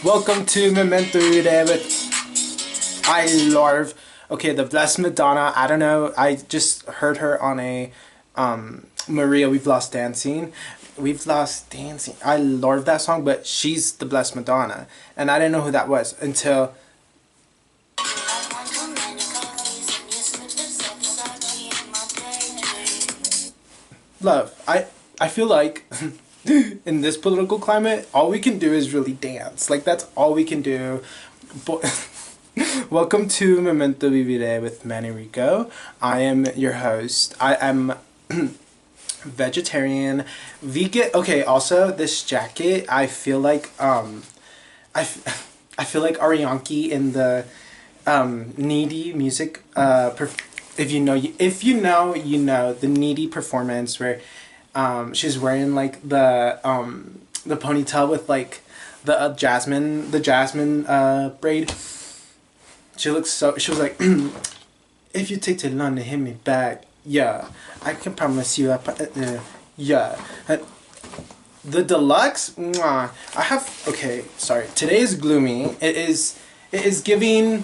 Welcome to Memento Day with I love. Okay, the Blessed Madonna. I don't know. I just heard her on a Maria. We've lost dancing. We've lost dancing. I love that song, but she's the Blessed Madonna, and I didn't know who that was until. Love. I feel like in this political climate, all we can do is really dance. Like that's all we can do. Welcome to Memento Vivire with Manny Rico. I am your host. I am vegetarian, vegan. Okay, also this jacket, I feel like I feel like Arianki in the Needy music if you know the Needy performance where she's wearing like the ponytail with like the jasmine braid. She was like, if you take too long to hit me back, yeah, I can promise you, yeah. The deluxe, mwah. Sorry, today is gloomy. It is giving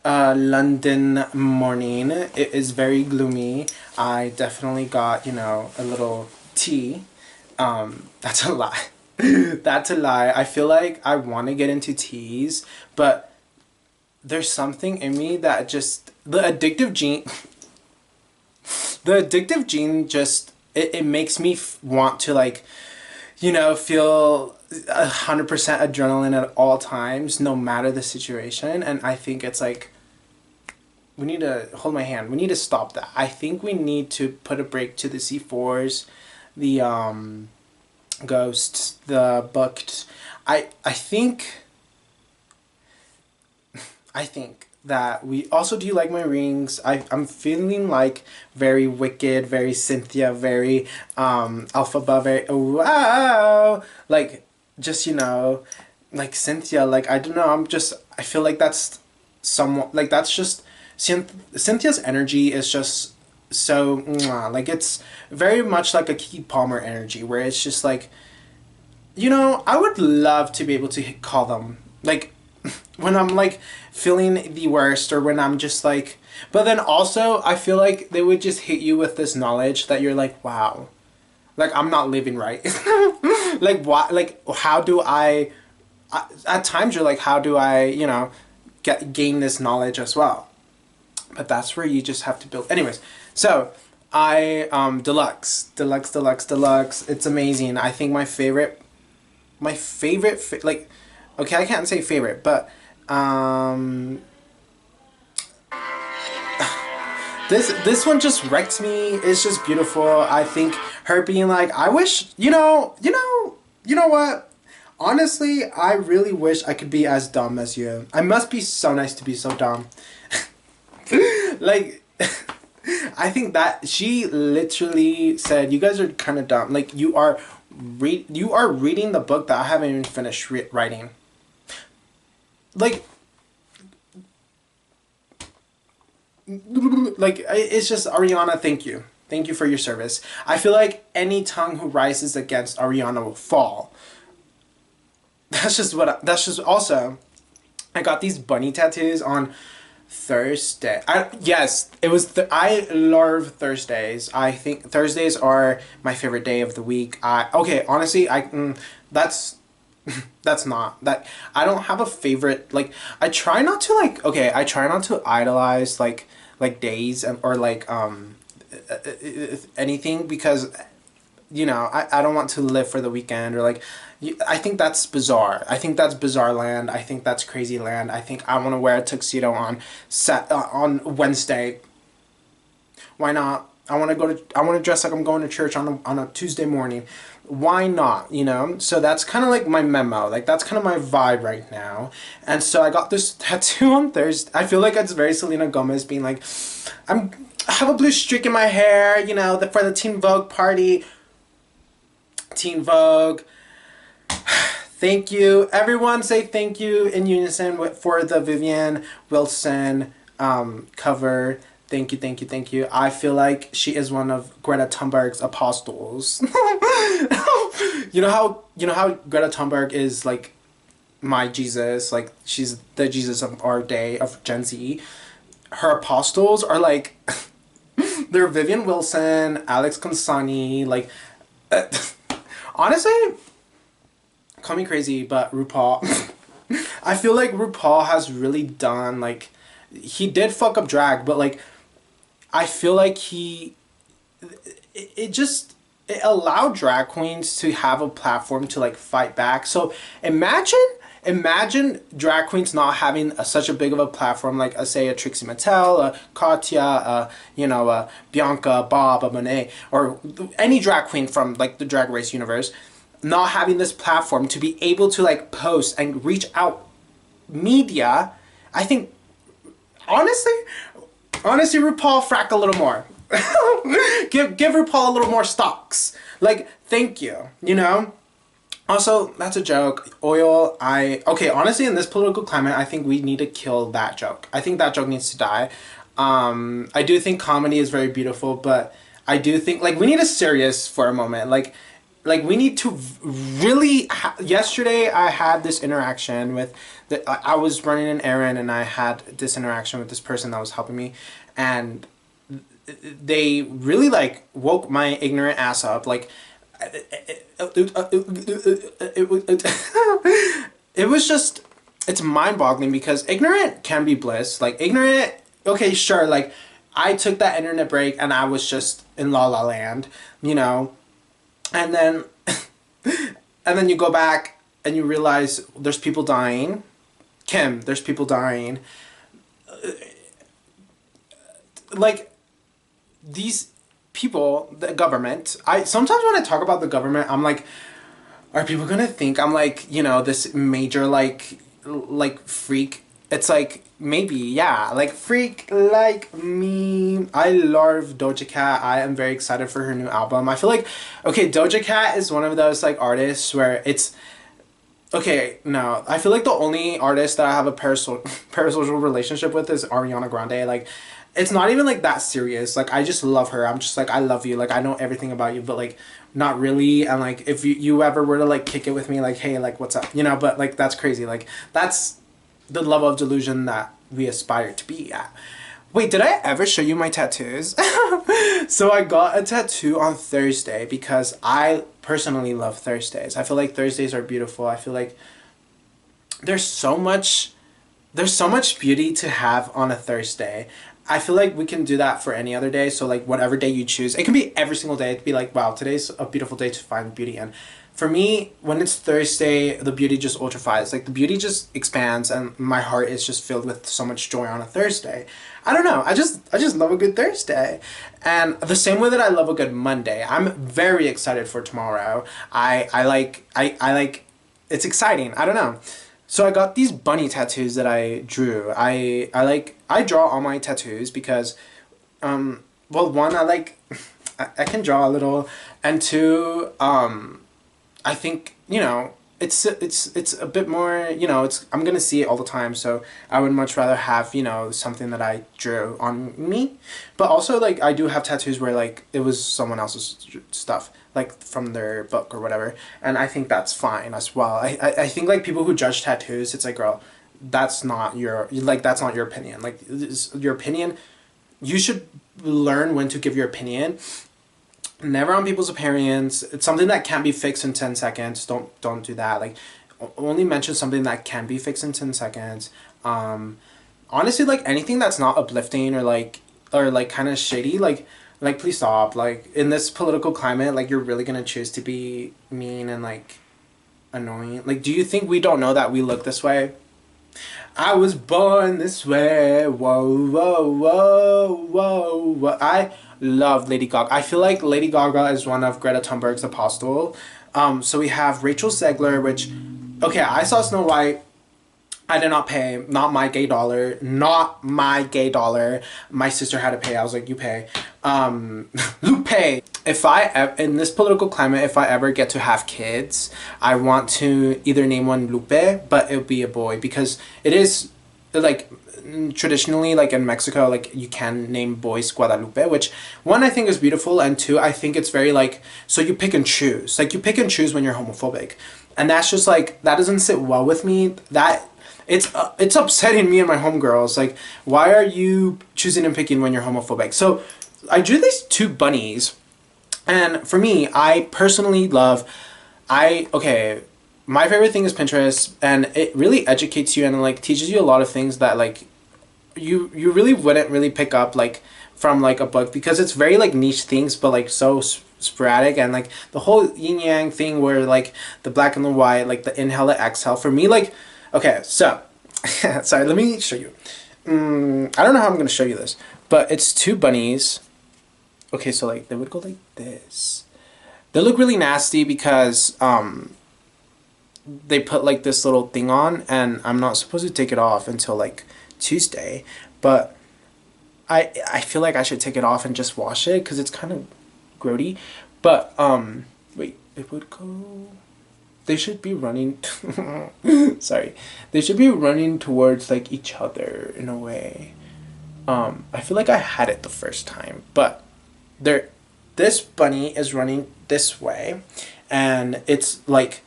London morning. It is very gloomy. I definitely got, a little tea. That's a lie. That's a lie. I feel like I want to get into teas, but there's something in me that just the addictive gene just it makes me want to feel 100% adrenaline at all times, no matter the situation. And I think it's like we need to hold my hand. We need to stop that. I think we need to put a break to the C4s, the ghosts, the booked. I think that we also, do you like my rings? I'm feeling like very Wicked, very Cynthia, very Alphaba, very wow, like just like Cynthia, like I don't know, I feel like that's somewhat like that's just Cynthia's energy is just so like it's very much like a Keke Palmer energy where it's just like I would love to be able to call them like when I'm like feeling the worst or when I'm just like, but then also I feel like they would just hit you with this knowledge that you're like, wow, like I'm not living right. Like what, like how do I at times you're like, how do I gain this knowledge as well? But that's where you just have to build. Anyways, so I deluxe. It's amazing. I think my favorite like, okay, I can't say favorite, but this one just wrecked me. It's just beautiful. I think her being like, I wish you know what? Honestly, I really wish I could be as dumb as you. I must be so nice to be so dumb. Like, I think that she literally said, "You guys are kind of dumb. Like, you are reading the book that I haven't even finished writing." Like, it's just Ariana. Thank you for your service. I feel like any tongue who rises against Ariana will fall. That's just also, I got these bunny tattoos on Thursday. I love Thursdays. I think Thursdays are my favorite day of the week. Honestly, that's not that. I don't have a favorite. Like, I try not to idolize like days or anything, because I don't want to live for the weekend or like. I think that's bizarre. I think that's bizarre land. I think that's crazy land. I think I want to wear a tuxedo on Wednesday. Why not? I want to dress like I'm going to church on a Tuesday morning. Why not? So that's kind of like my memo. Like that's kind of my vibe right now. And so I got this tattoo on Thursday. I feel like it's very Selena Gomez being like, I have a blue streak in my hair. For the Teen Vogue party. Teen Vogue. Thank you. Everyone say thank you in unison for the Vivian Wilson cover. Thank you. I feel like she is one of Greta Thunberg's apostles. you know how Greta Thunberg is like my Jesus, like she's the Jesus of our day, of Gen Z. Her apostles are like they're Vivian Wilson, Alex Consani, like honestly, call me crazy, but RuPaul. I feel like RuPaul has really done like he did fuck up drag, but like I feel like it just it allowed drag queens to have a platform to like fight back. So imagine drag queens not having such a big of a platform like say a Trixie Mattel, a Katya, a Bianca, Bob, a Monet, or any drag queen from like the Drag Race universe, not having this platform to be able to like post and reach out media. I think honestly RuPaul frack a little more. give RuPaul a little more stocks. Like, thank you, you know? Also, that's a joke. Oil, okay, honestly, in this political climate, I think we need to kill that joke. I think that joke needs to die. I do think comedy is very beautiful, but I do think, like, we need a serious for a moment. Like we need to really, yesterday I had this interaction with, I was running an errand and I had this interaction with this person that was helping me, and they really like woke my ignorant ass up. Like it was just, it's mind-boggling because ignorant can be bliss. Like ignorant, okay, sure, like I took that internet break and I was just in La La Land, you know, and then and then you go back and you realize there's people dying. Kim, there's people dying. Like these people, the government, I sometimes when I talk about the government, I'm like, are people gonna think I'm like, you know, this major like freak? It's like, maybe, yeah, like freak like me. I love Doja Cat. I am very excited for her new album. I feel like, okay, Doja Cat is one of those like artists where it's, okay, no, I feel like the only artist that I have a parasocial relationship with is Ariana Grande. Like, it's not even like that serious. Like, I just love her. I'm just like, I love you. Like, I know everything about you, but like, not really. And like, if you ever were to like kick it with me, like, hey, like, what's up? You know, but like, that's crazy. Like, that's the level of delusion that we aspire to be at. Wait, did I ever show you my tattoos? So I got a tattoo on Thursday because I personally love Thursdays. I feel like Thursdays are beautiful. I feel like there's so much beauty to have on a Thursday. I feel like we can do that for any other day. So like whatever day you choose, it can be every single day. It'd be like, wow, today's a beautiful day to find beauty in. For me, when it's Thursday, the beauty just ultrafies. Like the beauty just expands and my heart is just filled with so much joy on a Thursday. I don't know. I just love a good Thursday. And the same way that I love a good Monday. I'm very excited for tomorrow. I like it's exciting. I don't know. So I got these bunny tattoos that I drew. I draw all my tattoos because well, one, I can draw a little, and two, I think, you know, it's a bit more, you know, I'm gonna see it all the time, so I would much rather have, you know, something that I drew on me. But also, like, I do have tattoos where, like, it was someone else's stuff, like, from their book or whatever, and I think that's fine as well. I think, like, people who judge tattoos, it's like, girl, that's not your opinion. Like, your opinion, you should learn when to give your opinion. Never on people's appearance. It's something that can't be fixed in 10 seconds. Don't do that. Like, only mention something that can be fixed in 10 seconds. Honestly, like, anything that's not uplifting or kind of shady, like, please stop. Like, in this political climate, like, you're really gonna choose to be mean and, like, annoying. Like, do you think we don't know that we look this way? I was born this way. Whoa, whoa, whoa, whoa, whoa. I love Lady Gaga. I feel like Lady Gaga is one of Greta Thunberg's apostle. So we have Rachel Zegler, which, okay, I saw Snow White. I did not pay. Not my gay dollar. Not my gay dollar. My sister had to pay. I was like, you pay. Luke pay. In this political climate, if I ever get to have kids, I want to either name one Lupe, but it would be a boy because it is like traditionally, like in Mexico, like you can name boys Guadalupe, which one I think is beautiful, and two I think it's very like, so you pick and choose, like you pick and choose when you're homophobic, and that's just like, that doesn't sit well with me. That it's upsetting me and my homegirls. Like, why are you choosing and picking when you're homophobic? So I drew these two bunnies, and for me, I personally love, okay, my favorite thing is Pinterest, and it really educates you and like teaches you a lot of things that like you really wouldn't really pick up like from like a book, because it's very like niche things, but like so sporadic, and like the whole yin yang thing where like the black and the white, like the inhale and exhale for me, like, okay, so sorry, let me show you. I don't know how I'm gonna show you this, but it's two bunnies. Okay, so like they would go like this. They look really nasty because they put like this little thing on, and I'm not supposed to take it off until like Tuesday, but I feel like I should take it off and just wash it because it's kind of grody. But wait, it would go, they should be running sorry, they should be running towards like each other in a way. I feel like I had it the first time, but this bunny is running this way, and it's like,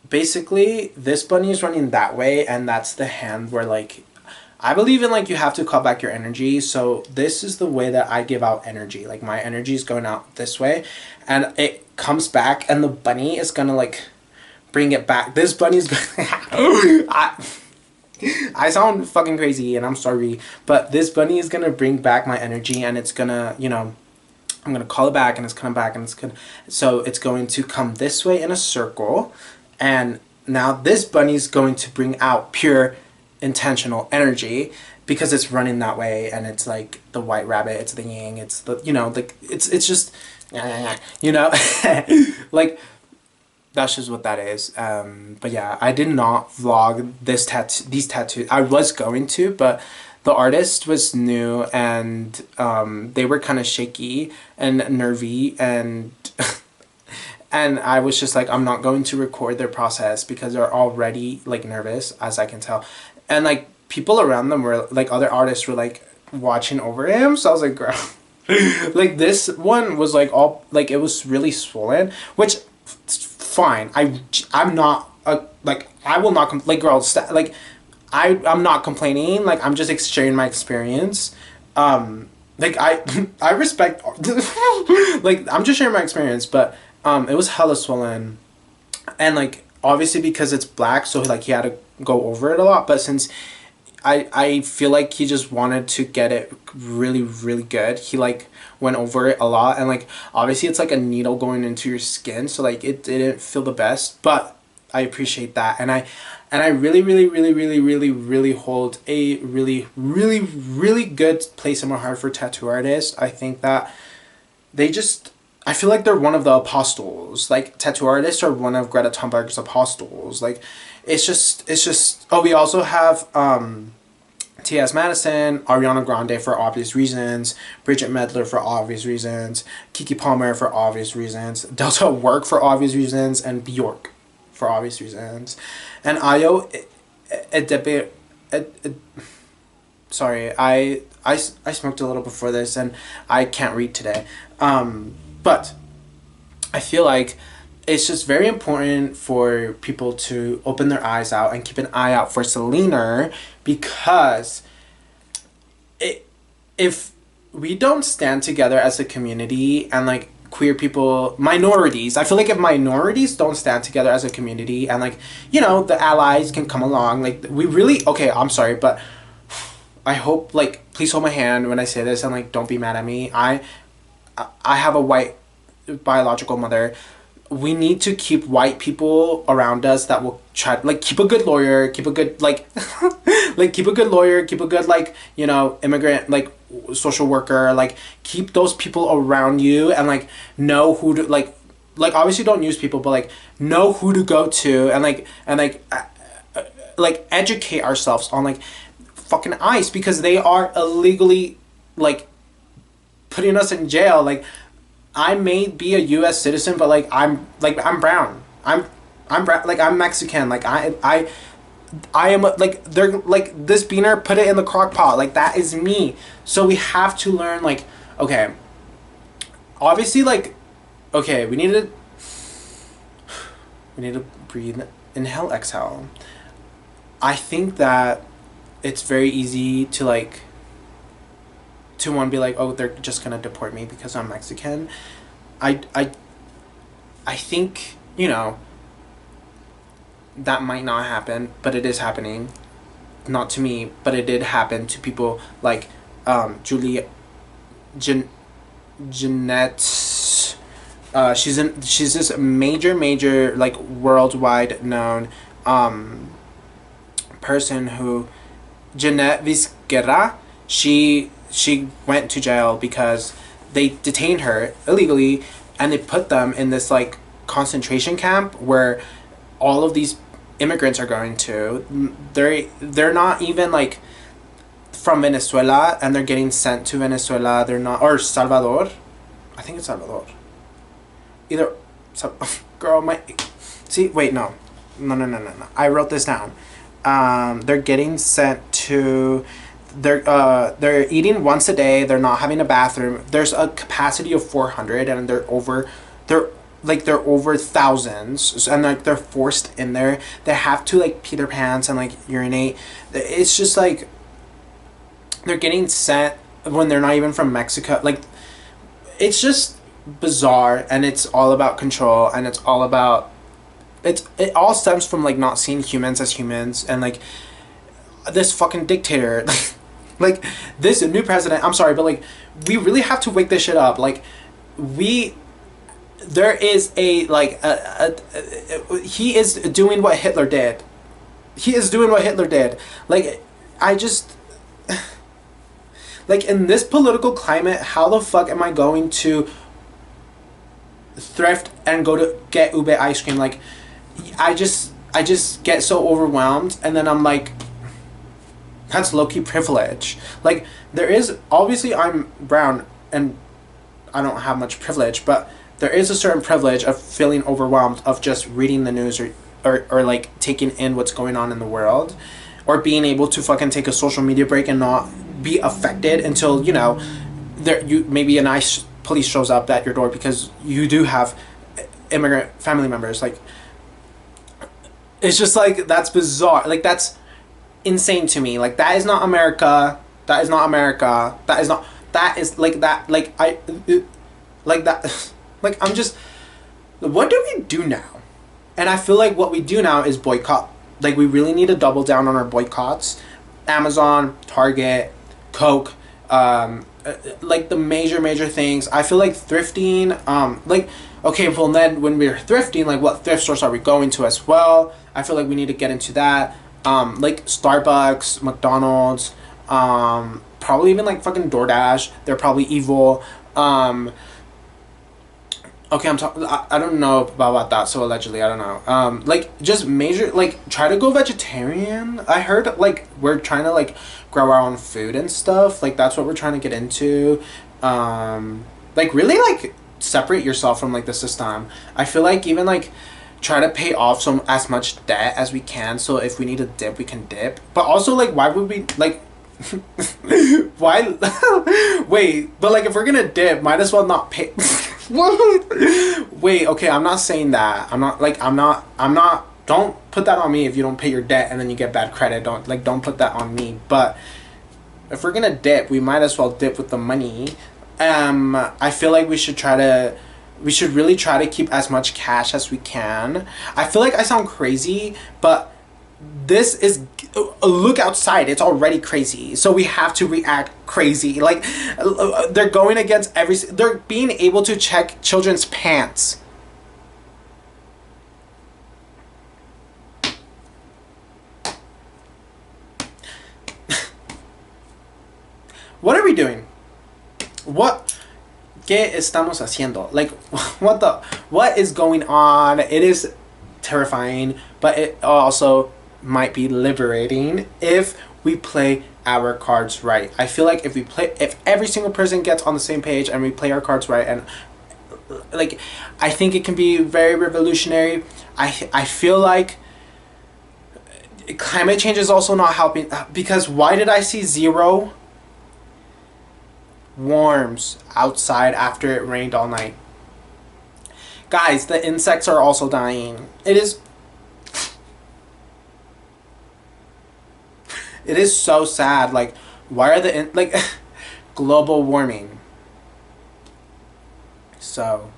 basically this bunny is running that way, and that's the hand where like, I believe in like you have to call back your energy. So this is the way that I give out energy. Like my energy is going out this way, and it comes back, and the bunny is gonna like bring it back. This bunny's gonna I sound fucking crazy, and I'm sorry, but this bunny is gonna bring back my energy, and it's gonna, you know, I'm gonna call it back, and it's coming back, and it's gonna, so it's going to come this way in a circle, and now this bunny's going to bring out pure intentional energy because it's running that way, and it's like the white rabbit, it's the yang, it's the, you know, like it's just you know like that's just what that is. But yeah, I did not vlog these tattoos. I was going to, but the artist was new, and they were kind of shaky and nervy, and and I was just like, I'm not going to record their process because they're already like nervous, as I can tell. And like people around them were like, other artists were like watching over him, so I was like, girl like this one was like all like, it was really swollen, which fine. I'm not like, I will not like, girl, like I'm not complaining, like I'm just sharing my experience. Like I respect like I'm just sharing my experience, but it was hella swollen, and like obviously because it's black, so like he had to go over it a lot, but since I feel like he just wanted to get it really really good, he like went over it a lot, and like obviously it's like a needle going into your skin, so like it didn't feel the best, but I appreciate that, and I really really really really really really hold a really really really good place in my heart for tattoo artists. I think that they just, I feel like they're one of the apostles. Like tattoo artists are one of Greta Thunberg's apostles. Like it's just oh, we also have T.S. Madison, Ariana Grande for obvious reasons, Bridget Medler for obvious reasons, Kiki Palmer for obvious reasons, Delta Work for obvious reasons, and Bjork for obvious reasons. And Ayo sorry, I smoked a little before this, and I can't read today. But I feel like it's just very important for people to open their eyes out and keep an eye out for Selena, because if we don't stand together as a community, and like queer people, minorities, I feel like if minorities don't stand together as a community, and like, you know, the allies can come along, like we really, okay, I'm sorry, but I hope, like, please hold my hand when I say this, and like don't be mad at me. I have a white biological mother. We need to keep white people around us that will try, like, keep a good lawyer, keep a good, like like keep a good lawyer, keep a good, like, you know, immigrant, like social worker, like keep those people around you, and like know who to like obviously don't use people, but like know who to go to, and like educate ourselves on like fucking ICE, because they are illegally like putting us in jail. Like I may be a U.S. citizen, but like I'm brown. I'm brown. Like I'm Mexican. Like I am like, they're like, this beaner, put it in the crock pot, like that is me. So we have to learn, like, okay, obviously, like, okay, we need to breathe, inhale, exhale. I think that it's very easy to like, to one be like, oh, they're just gonna deport me because I'm Mexican. I I I think, you know, that might not happen, but it is happening. Not to me, but it did happen to people like Julie Jeanette. She's this major like worldwide known person who, Jeanette Vizquera. She went to jail because they detained her illegally and they put them in this like concentration camp where all of these immigrants are going to. They're not even like from Venezuela, and they're getting sent to Venezuela. They're not, or Salvador. I think it's Salvador. Either, girl, my, see, wait, no. I wrote this down. They're getting sent to, they're eating once a day. They're not having a bathroom. There's a capacity of 400, and they're over thousands, and like they're forced in there. They have to like pee their pants and like urinate. It's just like they're getting sent when they're not even from Mexico. Like, it's just bizarre, and it's all about control, and it's all about, it all stems from like not seeing humans as humans, and like this fucking dictator like this new president. I'm sorry, but like we really have to wake this shit up. Like, there is a like he is doing what Hitler did. Like, I just, like, in this political climate, how the fuck am I going to thrift and go to get ube ice cream? Like, I just get so overwhelmed, and then I'm like, that's low-key privilege. Like, there is, obviously I'm brown and I don't have much privilege, but there is a certain privilege of feeling overwhelmed of just reading the news, or like taking in what's going on in the world, or being able to fucking take a social media break and not be affected until, you know, maybe a nice police shows up at your door because you do have immigrant family members. Like, it's just like, that's bizarre. Like, that's insane to me. Like, that is not America. That is like that. Like, like that. Like, I'm just, what do we do now? And I feel like what we do now is boycott. Like, we really need to double down on our boycotts. Amazon, Target, Coke, like the major things. I feel like thrifting, like, okay, well then when we're thrifting, like, what thrift stores are we going to as well? I feel like we need to get into that. Like Starbucks, McDonald's, probably even like fucking DoorDash. They're probably evil. Okay, I don't know about that, so allegedly, I don't know. Like, just major, like, try to go vegetarian. I heard, like, we're trying to, like, grow our own food and stuff. Like, that's what we're trying to get into. Like, really, like, separate yourself from, like, the system. I feel like even, like, try to pay off as much debt as we can, so if we need to dip, we can dip. But also, like, why would we, like, why, wait, but, like, if we're gonna dip, might as well not pay. Wait, okay, I'm not saying that. I'm not, don't put that on me if you don't pay your debt and then you get bad credit. Don't put that on me. But if we're gonna dip, we might as well dip with the money. I feel like we should really try to keep as much cash as we can. I feel like I sound crazy, but this is, look outside, it's already crazy, so we have to react crazy. Like, they're going against they're being able to check children's pants. What are we doing? ¿Qué estamos haciendo? Like, what is going on? It is terrifying, but it also might be liberating if we play our cards right. I feel like if every single person gets on the same page and we play our cards right, and like, I think it can be very revolutionary. I feel like climate change is also not helping, because why did I see zero worms outside after it rained all night? Guys, the insects are also dying. It is so sad. Like, why are like global warming? So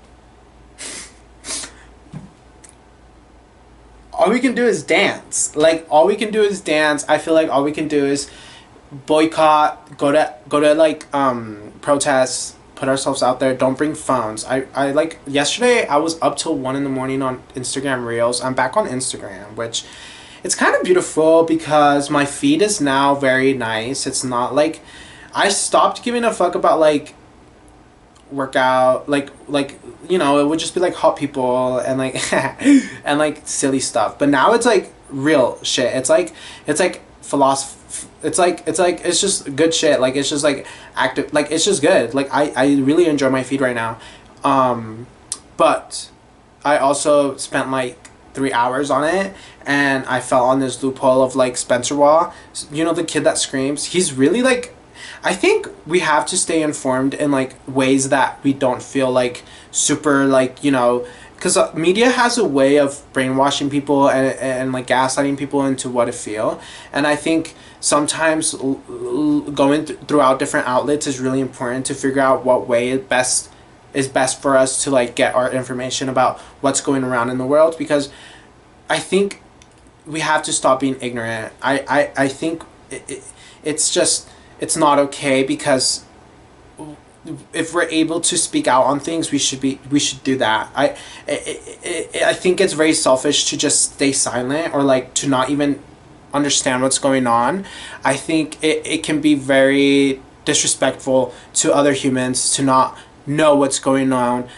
all we can do is dance. Like, all we can do is dance. I feel like all we can do is boycott, go to like protests, put ourselves out there. Don't bring phones. I like, yesterday I was up till 1 in the morning on Instagram Reels. I'm back on Instagram, which it's kind of beautiful because my feed is now very nice. It's not like, I stopped giving a fuck about like workout, like you know, it would just be like hot people and like and like silly stuff. But now it's like real shit. It's like philosophy. It's just good shit. Like, it's just like active. Like, it's just good. Like, I really enjoy my feed right now. But I also spent like 3 hours on it, and I fell on this loophole of like Spencer Waugh. You know, the kid that screams. He's really like, I think we have to stay informed in like ways that we don't feel like super like, you know, because media has a way of brainwashing people and like gaslighting people into what to feel. And I think sometimes going throughout different outlets is really important to figure out what way is best for us to like get our information about what's going around in the world, because I think we have to stop being ignorant. I think it's not okay, because if we're able to speak out on things, we should do that. I think it's very selfish to just stay silent or like to not even understand what's going on. I think it can be very disrespectful to other humans to not know what's going on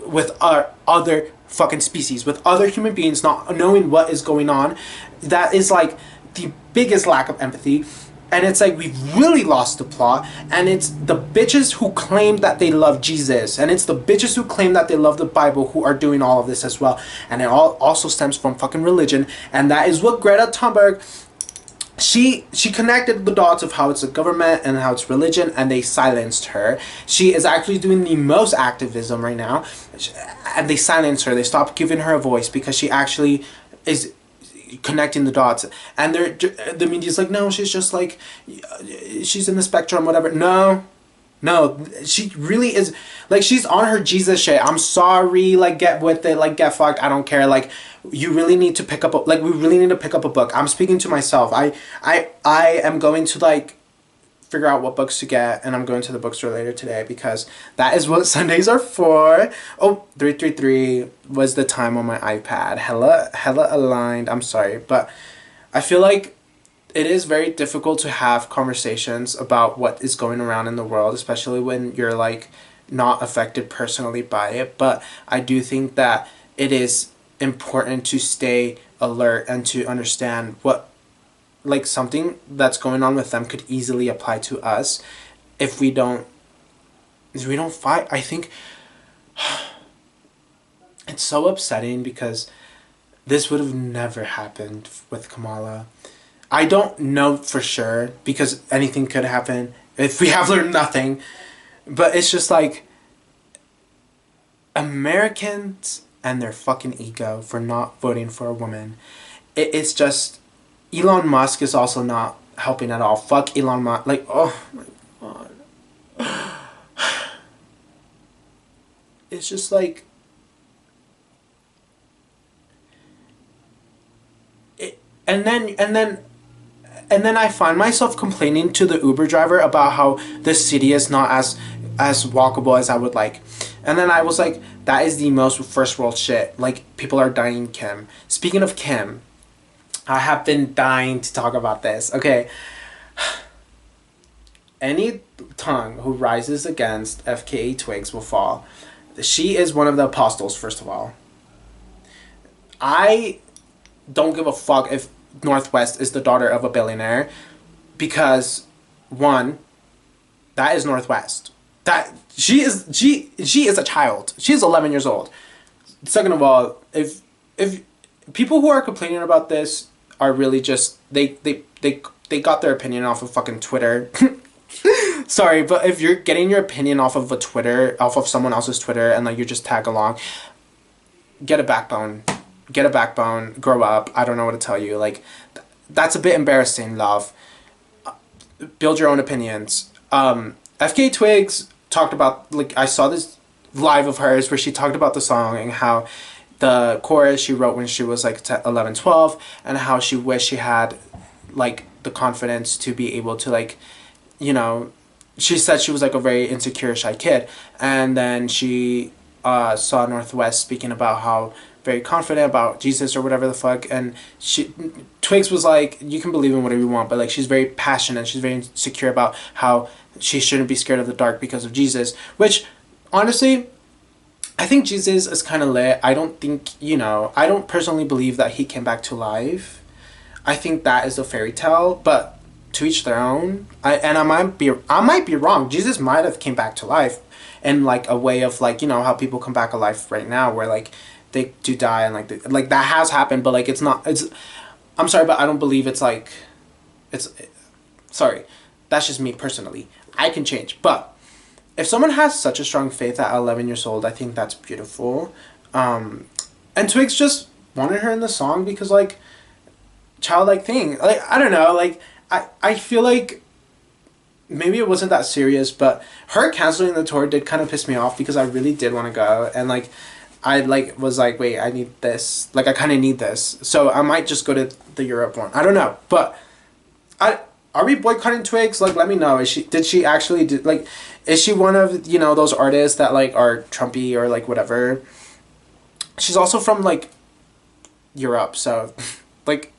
with our other fucking species, with other human beings, not knowing what is going on. That is like the biggest lack of empathy. And it's like, we've really lost the plot. And it's the bitches who claim that they love Jesus, and it's the bitches who claim that they love the Bible, who are doing all of this as well. And it all also stems from fucking religion. And that is what Greta Thunberg, she connected the dots of how it's a government and how it's religion, and they silenced her. She is actually doing the most activism right now, and they silenced her. They stopped giving her a voice because she actually is connecting the dots. And the media's like, no, she's just like, she's in the spectrum, whatever. No, she really is. Like, she's on her Jesus shit. I'm sorry, like, get with it, like, get fucked, I don't care. Like, you really need to pick up a, like, we really need to pick up a book. I'm speaking to myself. I am going to like figure out what books to get, and I'm going to the bookstore later today, because that is what Sundays are for. Oh, 333 was the time on my iPad. Hella aligned. I'm sorry, but I feel like it is very difficult to have conversations about what is going around in the world, especially when you're like not affected personally by it. But I do think that it is important to stay alert and to understand what, like, something that's going on with them could easily apply to us if we don't fight. I think it's so upsetting, because this would have never happened with Kamala. I don't know for sure, because anything could happen if we have learned nothing. But it's just like, Americans and their fucking ego for not voting for a woman. It's just, Elon Musk is also not helping at all. Fuck Elon Musk. Like, oh my god. It's just like, and then I find myself complaining to the Uber driver about how the city is not as walkable as I would like. And then I was like, that is the most first world shit. Like, people are dying, Kim. Speaking of Kim, I have been dying to talk about this. Okay. Any tongue who rises against FKA Twigs will fall. She is one of the apostles, first of all. I don't give a fuck if Northwest is the daughter of a billionaire, because one, that is Northwest. That she is a child. She is 11 years old. Second of all, if people who are complaining about this are really just they got their opinion off of fucking Twitter. Sorry, but if you're getting your opinion off of off of someone else's Twitter, and like you just tag along, get a backbone. Get a backbone. Grow up. I don't know what to tell you. Like, that's a bit embarrassing, love. Build your own opinions. FK Twigs talked about, like, I saw this live of hers where she talked about the song and how the chorus she wrote when she was like 11, 12, and how she wished she had like the confidence to be able to, like, you know, she said she was like a very insecure, shy kid, and then she saw Northwest speaking about how very confident about Jesus or whatever the fuck, and Twigs was like, you can believe in whatever you want, but like she's very passionate, she's very secure about how she shouldn't be scared of the dark because of Jesus, which honestly I think Jesus is kind of lit. I don't think, you know, I don't personally believe that he came back to life. I think that is a fairy tale, but to each their own. I might be wrong. Jesus might have came back to life in like a way of like, you know, how people come back alive right now, where like they do die and like that has happened, but like I'm sorry, but I don't believe it's like sorry. That's just me personally. I can change, but if someone has such a strong faith at 11 years old, I think that's beautiful. And Twigs just wanted her in the song because, like, childlike thing. Like, I don't know. Like, I feel like maybe it wasn't that serious, but her canceling the tour did kind of piss me off because I really did want to go. And, like, I, like, was like, wait, I need this. Like, I kind of need this. So I might just go to the Europe one. I don't know. But are we boycotting Twigs? Like, let me know. Did she actually do, like, is she one of, you know, those artists that like are Trumpy or like whatever? She's also from like Europe, so like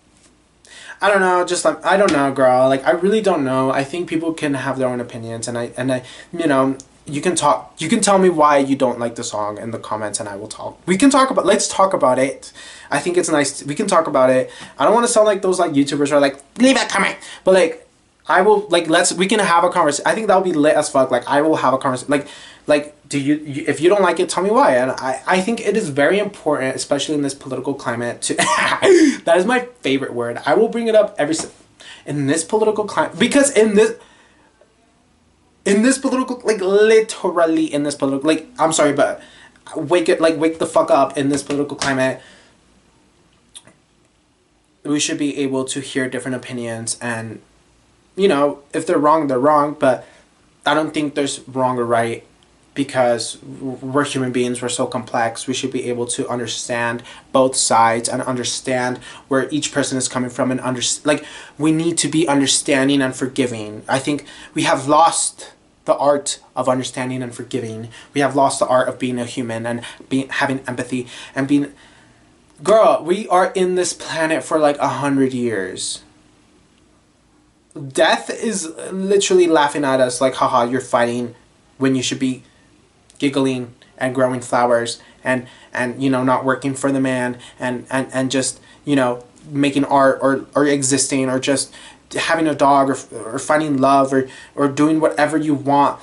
I don't know, just like I don't know, girl. Like I really don't know. I think people can have their own opinions, and I you know, you can tell me why you don't like the song in the comments, and I will talk. Let's talk about it. I think it's nice. We can talk about it. I don't want to sound like those like YouTubers who are like, leave a comment, but like I will, like, we can have a conversation. I think that would be lit as fuck. Like I will have a conversation. Like do you if you don't like it, tell me why. And I think it is very important, especially in this political climate, to that is my favorite word. I will bring it up in this political climate, because in this political, like literally in this political, like, I'm sorry, but wake the fuck up. In this political climate, we should be able to hear different opinions, and you know, if they're wrong, they're wrong, but I don't think there's wrong or right, because we're human beings, we're so complex. We should be able to understand both sides and understand where each person is coming from, and like, we need to be understanding and forgiving. I think we have lost the art of understanding and forgiving. We have lost the art of being a human and having empathy and being... Girl, we are in this planet for like 100 years. Death is literally laughing at us like, haha, you're fighting when you should be giggling and growing flowers and you know, not working for the man and just, you know, making art or existing, or just having a dog, or finding love, or doing whatever you want.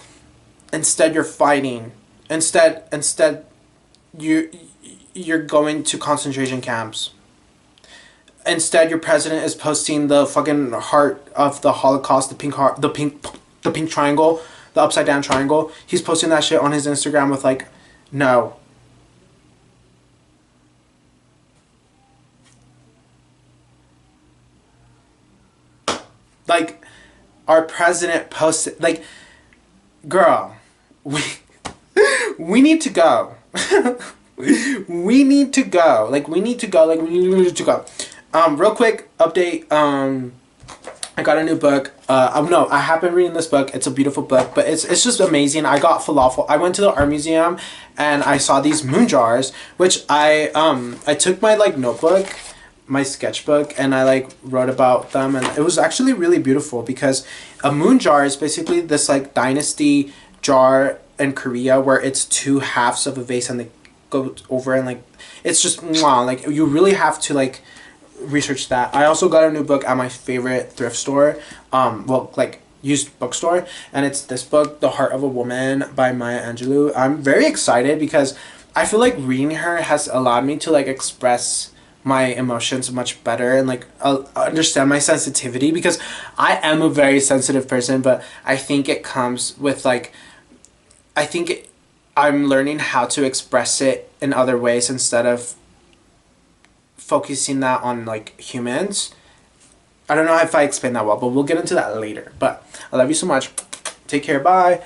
Instead you're fighting. Instead you're going to concentration camps. Instead, your president is posting the fucking heart of the Holocaust, the pink heart, the pink triangle, the upside down triangle. He's posting that shit on his Instagram with like, no. Like, our president posted, like, girl, we need to go. We need to go. Like, we need to go. Like, we need to go. Real quick update. I got a new book. No, I have been reading this book. It's a beautiful book, but it's just amazing. I got falafel. I went to the art museum and I saw these moon jars, which I took my like notebook, my sketchbook, and I like wrote about them, and it was actually really beautiful, because a moon jar is basically this like dynasty jar in Korea where it's two halves of a vase and they go over, and like it's just wow, like you really have to like research that. I also got a new book at my favorite thrift store, well, like used bookstore, and it's this book, The Heart of a Woman by Maya Angelou. I'm very excited because I feel like reading her has allowed me to like express my emotions much better, and like understand my sensitivity, because I am a very sensitive person, but I think it comes with like, I think I'm learning how to express it in other ways instead of focusing that on like humans. I don't know if I explained that well, but we'll get into that later. But I love you so much. Take care. Bye.